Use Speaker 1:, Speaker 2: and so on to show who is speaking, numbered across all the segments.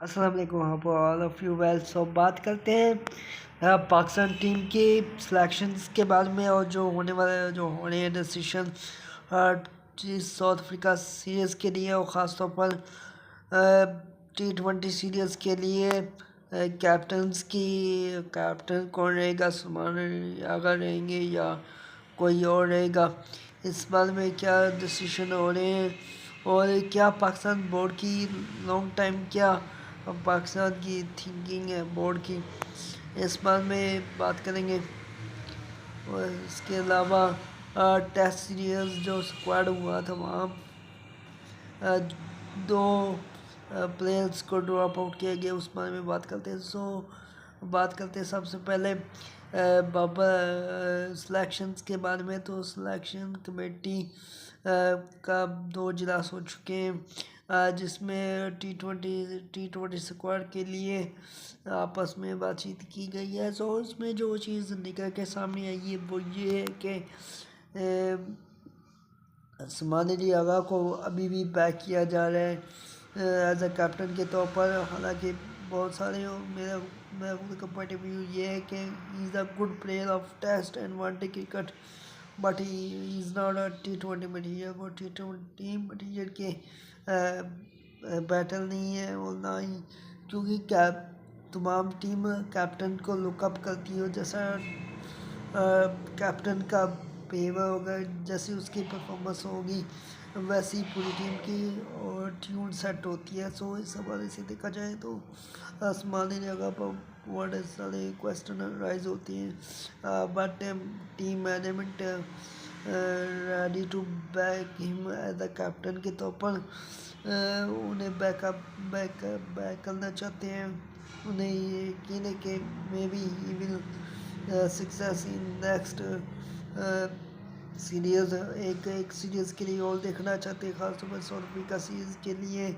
Speaker 1: अस्सलाम वालेकुम all of you well. सो बात करते हैं पाकिस्तान टीम की सिलेक्शंस के बारे में और जो होने हैं डिसीजन साउथ अफ्रीका सीरीज़ के लिए और ख़ास तौर पर T20 सीरीज़ के लिए कैप्टन कौन रहेगा, सुमान अगर रहेंगे या कोई और रहेगा, इस बारे में क्या डिसीजन हो रहे हैं और क्या पाकिस्तान बोर्ड की लॉन्ग टाइम क्या पाकिस्तान की थिंकिंग है बोर्ड की, इस बारे में बात करेंगे। और इसके अलावा टेस्ट सीरीज़ जो स्क्वाड हुआ था वहाँ दो प्लेयर्स को ड्रॉप आउट किया गया, उस बारे में बात करते हैं। बात करते हैं सबसे पहले बाबा सिलेक्शंस के बारे में। तो सिलेक्शन कमेटी का 2 इजलास हो चुके हैं जिसमें टी ट्वेंटी स्क्वाड के लिए आपस में बातचीत की गई है। सो इसमें जो चीज़ निकल के सामने आई है वो ये है कि उस्मान अली आगा को अभी भी बैक किया जा रहा है एज अ कैप्टन के तौर पर। हालांकि बहुत सारे मेरा खुद का पॉइंट ऑफ व्यू ये है कि he is a good player of test and one day cricket, but he is not a T20 material. वो T20 मटीरियल के बैटल नहीं है और ना ही, क्योंकि तमाम टीम कैप्टन को लुकअप करती हो, जैसा कैप्टन का बिहेवियर होगा, जैसी उसकी परफॉर्मेंस होगी, वैसी पूरी टीम की और ट्यून सेट होती है। सो इस हवाले से देखा जाए तो आसमानी जगह पर बहुत सारे क्वेश्चन राइज होती हैं, but team management ready to back him as a captain के तौर पर उन्हें बैक करना चाहते हैं। उन्हें ये यकीन है कि may be he will success in next series. एक सीरीज़ के लिए और देखना चाहते हैं, खासतौर पर साउथ अफ्रीका सीरीज़ के लिए।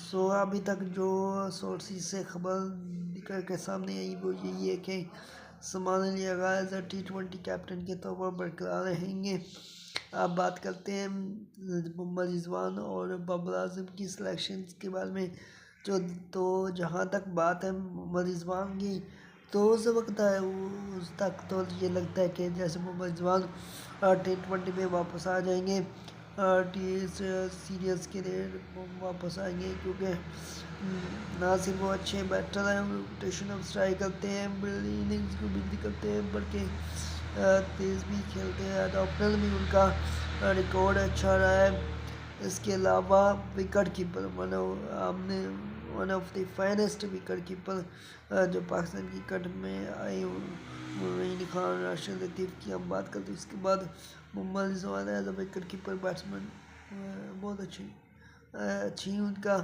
Speaker 1: सो अभी तक जो सोर्सेज से खबर निकल के सामने आई वो यही है कि समान Ali as a T20 captain के तौर पर बरकरार रहेंगे। अब बात करते हैं मोहम्मद रिजवान और बाबर आजम की सिलेक्शन के बारे में। तो जहाँ तक बात है मोहम्मद रिजवान की, तो उस वक्त है उस तक तो ये लगता है कि जैसे मोहम्मद रिजवान T20 में वापस आ जाएंगे, टी सीरीज़ के लिए वापस आएंगे, क्योंकि ना सिर्फ वो अच्छे बैटर हैं, रोटेशन ऑफ स्ट्राइक करते हैं, इनिंग्स को बिल्ड करते हैं, बल्कि तेज़ भी खेलते हैं। अडॉप्टर भी उनका रिकॉर्ड अच्छा रहा है। इसके अलावा wicket keeper one of the finest wicket keeper जो पाकिस्तान क्रिकेट में आए मोइन खान, राशिद लतीफ़ की हम बात करते हैं। इसके बाद Mohammad Rizwan as a wicket keeper batsman बहुत अच्छी उनका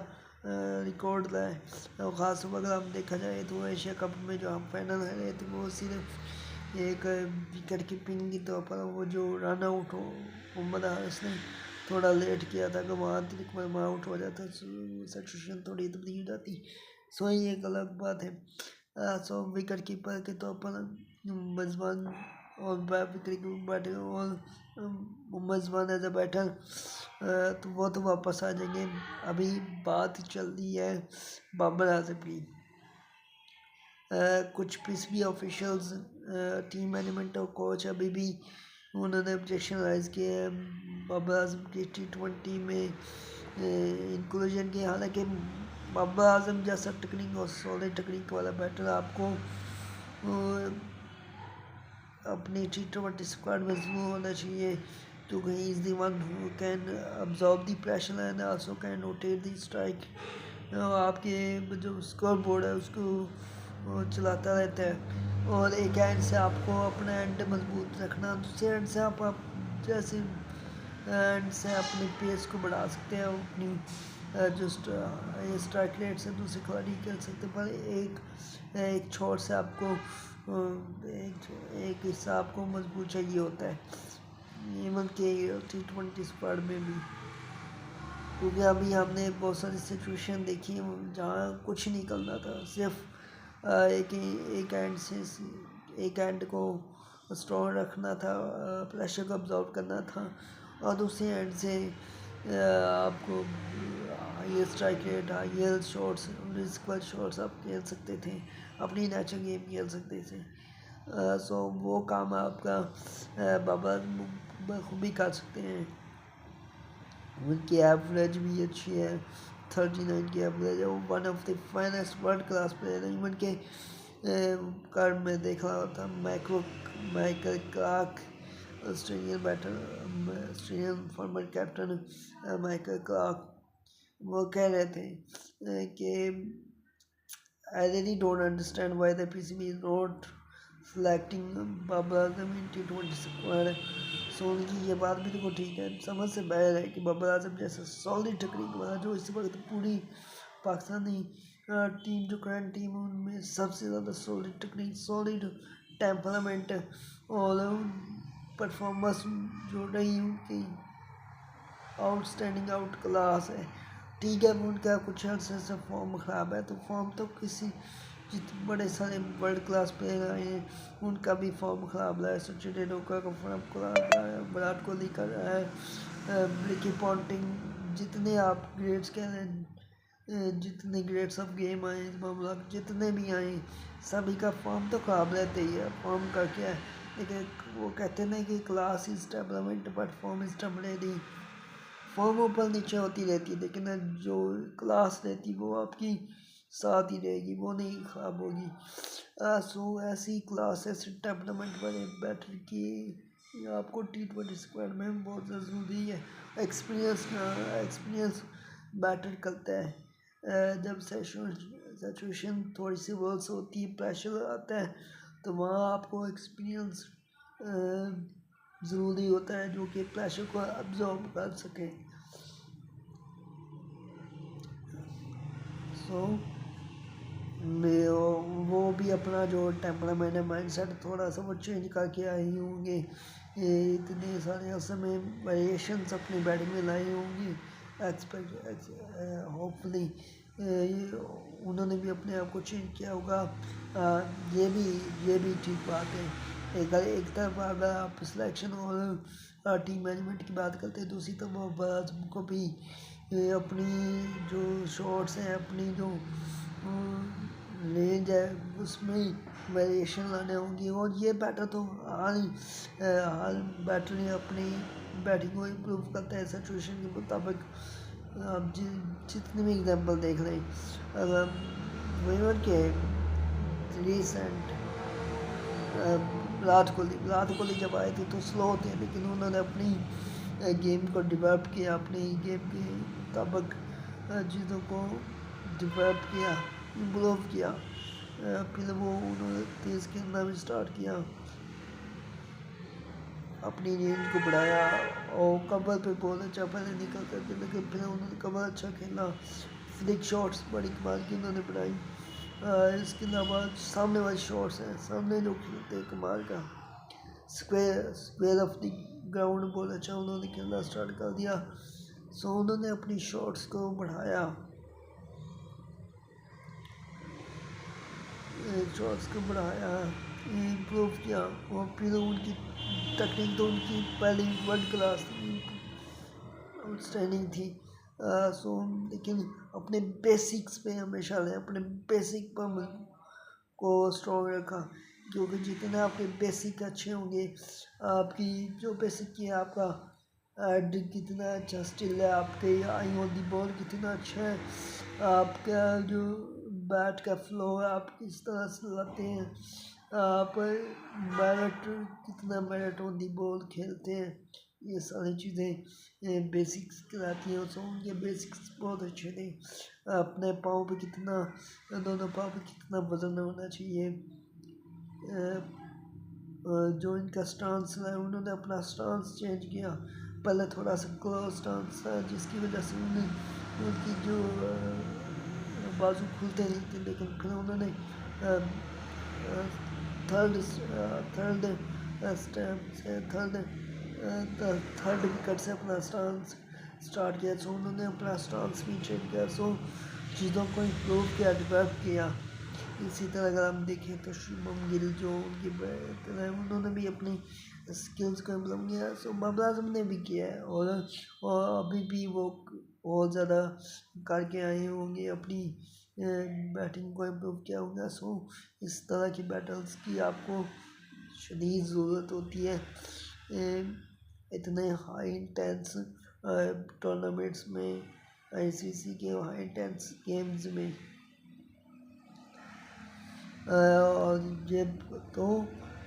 Speaker 1: रिकॉर्ड रहा है। और ख़ास तौर पर अगर हम देखा जाए तो एशिया कप में जो हम फाइनल है रहे थे वो सिर्फ एक विकेट कीपिंग की तौर पर, वो जो रन आउट हो मोहम्मद हारिस ने थोड़ा लेट किया था, कि वहाँ तिलक वर्मा आउट हो जाता, सिचुएशन थोड़ी तब्दील हो जाती। सो ये एक अलग बात है। सो विकेट कीपर के तौर पर मेज़बान और विकेट बैटर और मेज़बान एज अ बैटर तो वो तो वापस आ जाएंगे। अभी बात चल रही है बाबर आजम की। कुछ पीसीबी ऑफिशियल्स, टीम मैनेजमेंट और कोच अभी भी उन्होंने ऑब्जेक्शन राइज किए हैं बाबर आजम की T20 में इंक्लूजन की। हालांकि बाबर आजम जैसा टेक्निक और सॉलिड टेक्निक वाला बैटर आपको अपनी T20 स्क्वाड में ज़रूर होना चाहिए, क्योंकि he is the one who can absorb the pressure and also can rotate the strike. आपके जो स्कोर बोर्ड है उसको चलाता रहता है, और एक एंड से आपको अपना एंड मजबूत रखना, दूसरे एंड से आप जैसे एंड से अपनी पेस को बढ़ा सकते हैं, अपनी जो स्ट्राइक रेट से दूसरे खिलाड़ी खेल सकते हैं। पर एक छोर से आपको एक हिस्सा आपको मजबूत चाहिए होता है, इवन के T20 स्क्वाड में भी। क्योंकि अभी हमने बहुत सारी सिचुएशन देखी है जहाँ कुछ नहीं करना था, सिर्फ एक एंड से एक एंड को स्ट्रॉन्ग रखना था, प्रेशर को अब्जॉर्व करना था, और दूसरे एंड से आपको high strike rate, high shots, risk वाले शॉट्स आप खेल सकते थे, अपनी नेचुरल गेम खेल सकते थे। सो वो काम आपका बाबर बखूबी कर सकते हैं। उनकी एवरेज भी अच्छी है, 39 की एवरेज है। वो one of the finest world class player है। इवन के कार्ड में देखा था Michael Clarke, Australian batter, Australian former captain Michael Clarke, वो कह रहे थे कि I really don't understand why the PCB is not selecting Babar Azam in T20 squad. So उनकी ये बात भी देखो ठीक है, समझ से बाहर है कि बाबर आजम जैसा सॉलिड टेक्निक वाला जो इस वक्त पूरी पाकिस्तानी टीम जो करंट टीम है उनमें सबसे ज़्यादा सॉलिड टेक्निक, सॉलिड टेम्परामेंट और परफॉर्मेंस जो रही उनकी आउटस्टैंडिंग आउट क्लास है। ठीक है, उनका कुछ अर्से से फॉर्म ख़राब है, तो फॉर्म तो किसी जितने बड़े सारे वर्ल्ड क्लास प्लेयर आए हैं उनका भी फॉर्म ख़राब रहा है। सचिन तेंदुलकर का फॉर्म ख़राब रहा है, विराट कोहली का रहा है, रिकी पॉन्टिंग, जितने आप ग्रेड्स कह रहे हैं, जितने ग्रेड्स ऑफ गेम आए इस मामला जितने भी आए सभी का फॉर्म तो ख़राब रहते ही है। फॉर्म का क्या है, लेकिन वो कहते ना कि class is temperament but form is temporary. Form ऊपर नीचे होती रहती है, लेकिन जो क्लास रहती वो आपकी साथ ही रहेगी, वो नहीं ख़राब होगी। सो ऐसी क्लास ऐसे टेम्परामेंट वाले बैटर की आपको T20 स्क्वाड में बहुत ज़रूरी है। एक्सपीरियंस बैटर करता है। जब सिचुएशन थोड़ी सी वर्स होती है, प्रेशर आता है, तो वहाँ आपको एक्सपीरियंस ज़रूरी होता है जो कि प्रेशर को अब्जॉर्ब कर सके। सो वो भी अपना जो टेम्परामेंट है, माइंडसेट थोड़ा सा वो चेंज करके आए होंगे। ये इतने सारे असमें वेरिएशंस अपनी बैटिंग में लाई होंगी। एक्सपेक्ट होपफुली उन्होंने भी अपने आप को चेंज किया होगा। ये भी ठीक बात है। एक तरफ अगर आप सिलेक्शन और टीम मैनेजमेंट की बात करते हैं, दूसरी तरफ आजम को भी अपनी जो शॉट्स हैं, अपनी जो रेंज है उसमें वेरिएशन लाने होंगी। और ये बैटर तो हाल बैटर ने अपनी बैटिंग को इम्प्रूव करता है सिचुएशन के मुताबिक। आप जितने भी एग्जांपल देख रहे हैं, अगर विवर के रिसेंट विराट कोहली जब आए थे तो स्लो थे, लेकिन उन्होंने अपनी गेम को डेवलप किया, अपनी गेम के मुताबिक चीज़ों को डेवलप किया, इम्प्रूव किया। फिर वो उन्होंने तेज़ खेलना भी स्टार्ट किया, अपनी रेंज को बढ़ाया और कवर पे बहुत अच्छा पहले निकल करके, लेकिन फिर उन्होंने कवर अच्छा खेला, फ्लिक शॉट्स बड़ी कमाल की उन्होंने बनाई। इसके अलावा सामने वाले शॉट्स हैं, सामने जो खेलते हैं कमाल का, स्क्वायर ऑफ द ग्राउंड बहुत अच्छा उन्होंने खेलना स्टार्ट कर दिया। सो उन्होंने अपनी शॉट्स को बढ़ाया, इम्प्रूव किया, और फिर उनकी टेक्निक तो उनकी पहली वर्ल्ड क्लास आउटस्टैंडिंग थी। सो लेकिन अपने बेसिक्स पे हमेशा रहे, अपने बेसिक पर को स्ट्रॉन्ग रखा, क्योंकि जितने आपके बेसिक अच्छे होंगे, आपकी जो बेसिक की आपका हेड कितना अच्छा स्टिल है, आपके आई ऑन दी बॉल कितना अच्छा है, आपका जो बैट का फ्लो है, आप किस तरह से लाते हैं, आप मेरिट ऑन दी बॉल खेलते हैं, ये सारी चीज़ें बेसिक्स कहलाती हैं। सो उनके बेसिक्स बहुत अच्छे थे। अपने पाँव पे कितना, दोनों पाँव पे कितना वजन होना चाहिए, जो इनका स्टांस है, उन्होंने अपना स्टांस चेंज किया। पहले थोड़ा सा क्लोज स्टांस था, जिसकी वजह से उनकी जो बाजू खुलते नहीं थे, लेकिन फिर उन्होंने थर्ड विकेट से अपना स्टांस स्टार्ट किया। सो उन्होंने अपना स्टांस भी चेंज किया, सो चीज़ों को इम्प्रूव किया, डेवलप किया। इसी तरह अगर हम देखें तो शुभम गिल जो उनकी बैटर है, उन्होंने भी अपनी स्किल्स को इम्प्रूव किया। सो बाबर आजम ने भी किया है, और अभी भी वो बहुत ज़्यादा करके आए होंगे, अपनी बैटिंग को इम्प्रूव किया होगा। सो इस तरह की बैटल्स की आपको शदीद ज़रूरत होती है इतने हाई इंटेंस टूर्नामेंट्स में, आईसीसी के हाई इंटेंस गेम्स में। और ये तो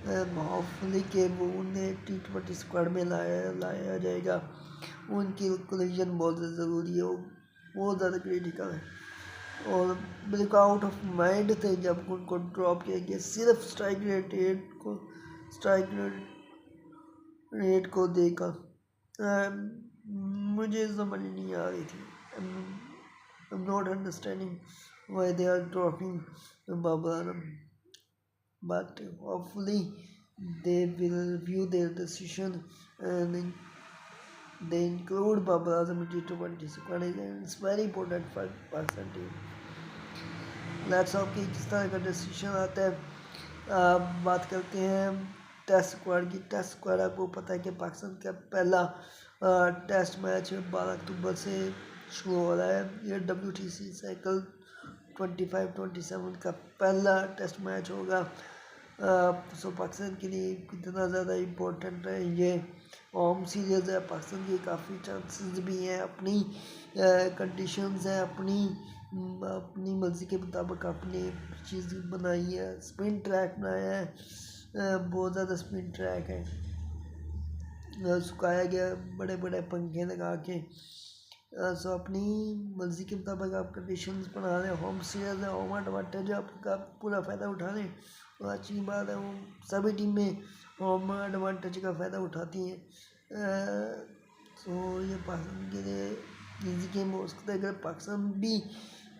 Speaker 1: होपफुली के वो उन्हें T20 स्क्वाड में लाया जाएगा। उनकी इंक्लूजन बहुत ज़रूरी है, बहुत ज़्यादा क्रिटिकल है। और बिल्कुल आउट ऑफ माइंड थे जब उनको ड्रॉप किया गया, सिर्फ स्ट्राइक रेट को देखकर मुझे समझ नहीं आ रही थी। I'm not understanding why they are dropping Babar Alam, but hopefully they will review their decision and they include Babar Azam in T20 squad, and it's very important for Pakistan team. Let's hope कि किस तरह का decision आता है। बात करते हैं test squad की। टेस्ट स्क्वाड आपको पता है कि पाकिस्तान का पहला टेस्ट मैच 12 अक्टूबर से शुरू हो रहा है। ये WTC साइकिल 25-27 का पहला टेस्ट मैच होगा। सो पाकिस्तान के लिए कितना ज़्यादा इम्पोर्टेंट है ये होम सीरीज़ है। पाकिस्तान के काफ़ी चांसेस भी हैं, अपनी कंडीशंस हैं, अपनी मर्ज़ी के मुताबिक अपनी चीज़ बनाई है। स्पिन ट्रैक बनाया है, बहुत ज़्यादा स्पिन ट्रैक है, सुखाया गया बड़े बड़े पंखे लगा के। सो अपनी मर्ज़ी के मुताबिक आप कंडीशंस बना लें। होम सीरीज़ है, होम एडवांटेज आपका पूरा फ़ायदा उठा लें। और अच्छी बात है, वो सभी टीमें होम एडवांटेज का फ़ायदा उठाती हैं। सो ये पाकिस्तान के लिए ईजी गेम हो सकता है अगर पाकिस्तान भी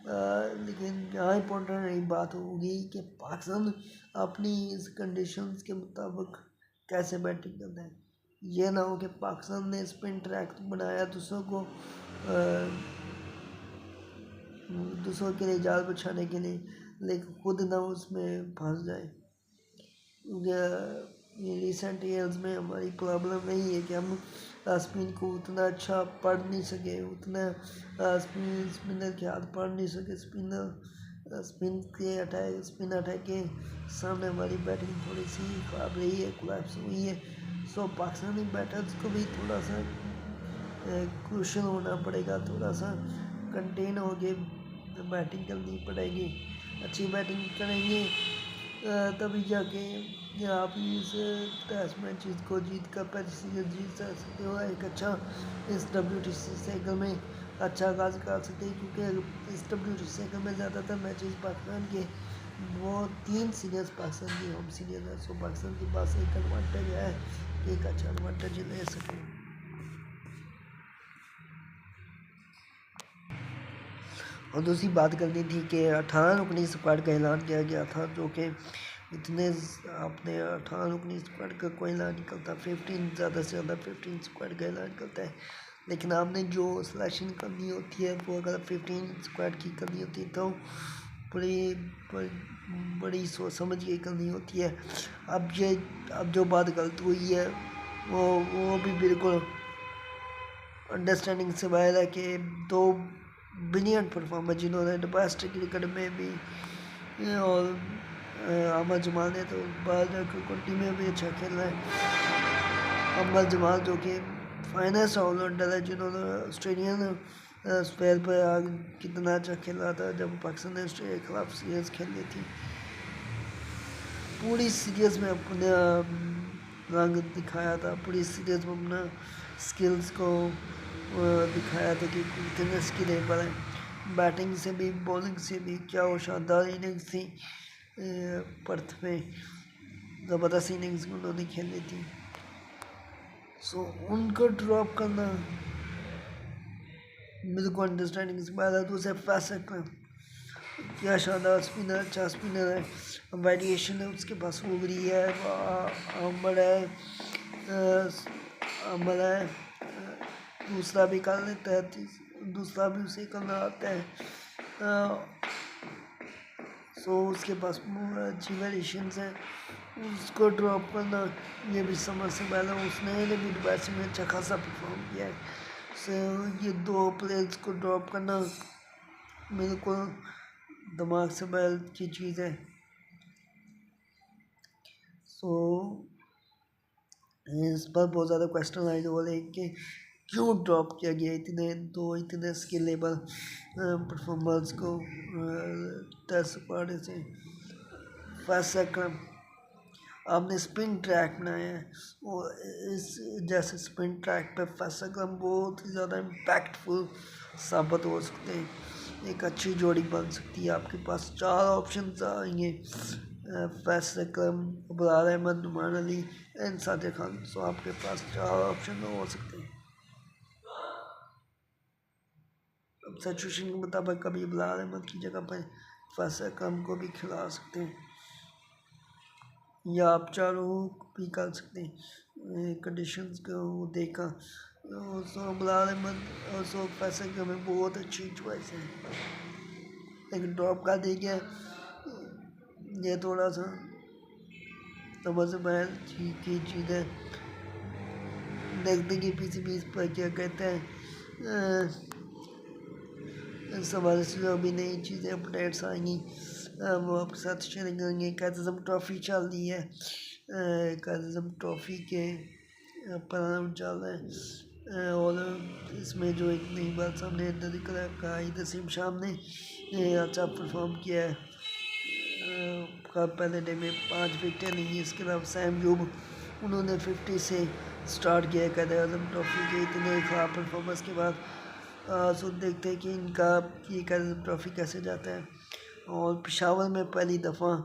Speaker 1: लेकिन यहाँ इम्पोर्टेंट यही बात होगी कि पाकिस्तान अपनी इस कंडीशंस के मुताबिक कैसे बैटिंग करता है। ये ना हो कि पाकिस्तान ने स्पिन ट्रैक बनाया दूसरों के लिए जाल बिछाने के लिए, लेकिन खुद ना उसमें फंस जाए। रिसेंट ईयर्स में हमारी प्रॉब्लम नहीं है कि हम स्पिन को उतना अच्छा पढ़ नहीं सके, उतना स्पिनर के हाथ पढ़ नहीं सके। स्पिन अटैक के सामने हमारी बैटिंग थोड़ी सी खराब रही है, कोलैप्स हुई है। सो पाकिस्तानी बैटर्स को भी थोड़ा सा क्रूशल होना पड़ेगा, थोड़ा सा कंटेन होके बैटिंग करनी पड़ेगी। अच्छी बैटिंग करेंगे तभी जाके आप इस टेस्ट मैचेस को जीत कर पहली सीरीज जीत सकते हो। एक अच्छा इस WTC साइकिल में अच्छा आगाज़ कर सकते हैं, क्योंकि इस WTC साइकिल में ज़्यादातर मैचेस पाकिस्तान के वो 3 सीरीज़ पाकिस्तान की होम सीरीज़ है। सो पाकिस्तान के पास एक एडवांटेज है कि एक अच्छा एडवांटेज ले सकें। और दूसरी बात करनी थी कि 18 रुकनी स्क्वाड का ऐलान किया गया था, जो कि इतने आपने 18 रुकनी स्क्वाड का कोई ऐलान निकलता 15 ज़्यादा से ज़्यादा 15 स्क्वाड का ऐलान करता है। लेकिन आपने जो सिलेक्शन करनी होती है वो अगर 15 स्क्वाड की करनी होती है तो बड़ी सोच समझ के करनी होती है। अब जो बात गलत हुई है वो भी बिल्कुल अंडरस्टैंडिंग से बाहर है कि 2 ब्रिलियंट परफॉर्मर जिन्होंने बेस्ट क्रिकेट में भी और अहमद जमाल ने तो T20 में भी अच्छा खेला है। अहमद जमाल जो कि फाइनेस्ट ऑलराउंडर है, जिन्होंने ऑस्ट्रेलियन स्पेल पर कितना अच्छा खेला था जब पाकिस्तान ने ऑस्ट्रेलिया के खिलाफ सीरीज़ खेली थी। पूरी सीरीज़ में अपने रंग दिखाया था, पूरी सीरीज़ में अपना स्किल्स को दिखाया था कि कितने स्किलेबल है। बैटिंग से भी बॉलिंग से भी क्या वो शानदार इनिंग्स थी। पर्थ में ज़बरदस्त इनिंग्स उन्होंने खेली थी। सो उनको ड्रॉप करना बिल्कुल अंडरस्टैंडिंग से बात है। दूसरे फैसेट में क्या शानदार स्पिनर, अच्छा स्पिनर है, वेरिएशन है उसके पास, उगरी है, अमर है, दूसरा भी कर लेता है, दूसरा भी उसे करना आता है। सो उसके पास अच्छी वेरिएशंस हैं, उसको ड्रॉप करना ये भी समझ से पहले उसने भी बैट्स में अच्छा खासा परफॉर्म किया है। से ये दो प्लेयर्स को ड्रॉप करना बिल्कुल दिमाग से बाहर की चीज़ है। सो इस पर बहुत ज़्यादा क्वेश्चन आए जो बोले कि क्यों ड्रॉप किया गया इतने स्किलेबल परफॉर्मर्स को टेस्ट पार्टी से। फर्स्ट अक्रम आपने स्पिन ट्रैक बनाया है और इस जैसे स्पिन ट्रैक पे फर्स्ट अक्रम बहुत ही ज़्यादा इम्पैक्टफुल साबित हो सकते हैं। एक अच्छी जोड़ी बन सकती है। आपके पास 4 ऑप्शन आएंगे, फैसल अकरम, अबरार अहमद, नुमान अली एंड साजिद खान। सो आपके पास 4 ऑप्शन हो सकते हैं। अब सिचुएशन के मुताबिक कभी अबरार अहमद की जगह पर फैसल अकरम को भी खिला सकते हैं या आप चारों भी कर सकते हैं। कंडीशंस को देखा सो अबरार अहमद और सो फैसल अकरम में बहुत अच्छी चॉइस है, लेकिन ड्रॉप कर देंगे ये थोड़ा सा समझ में आया की चीज़ है। देखते कि पीसीबी इस पर क्या कहते हैं। इस हवाले से जो अभी नई चीज़ें अपडेट्स आएंगी वो आपके साथ शेयर करेंगे। कायद-ए-आज़म ट्रॉफ़ी चल रही है, कायद-ए-आज़म ट्रॉफ़ी के परिणाम चल रहे हैं और इसमें जो एक नई बात सामने नसीम शाम ने अच्छा परफॉर्म किया है। पहले डे में 5 विकेटें ली। इसके अलावा सैम यूब उन्होंने 50 से स्टार्ट किया कायद-ए-आज़म ट्रॉफ़ी के इतने ख़राब परफॉर्मेंस के बाद। सो देखते हैं कि इनका ये कायद-ए-आज़म ट्रॉफ़ी कैसे जाता है। और पेशावर में पहली दफ़ा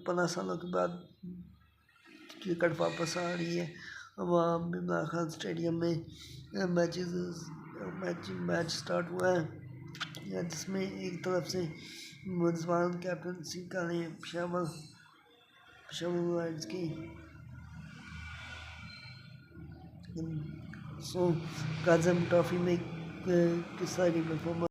Speaker 1: 15 सालों के बाद क्रिकेट वापस आ रही है। वहाँ इमरान खान स्टेडियम में मैच स्टार्ट हुआ है जिसमें एक तरफ से मुंसवान कैप्टनसी कर रहे हैं पेशावर वाइल्ड्स की। सो कायद-ए-आज़म ट्रॉफ़ी में किस तरह की परफॉर्मेंस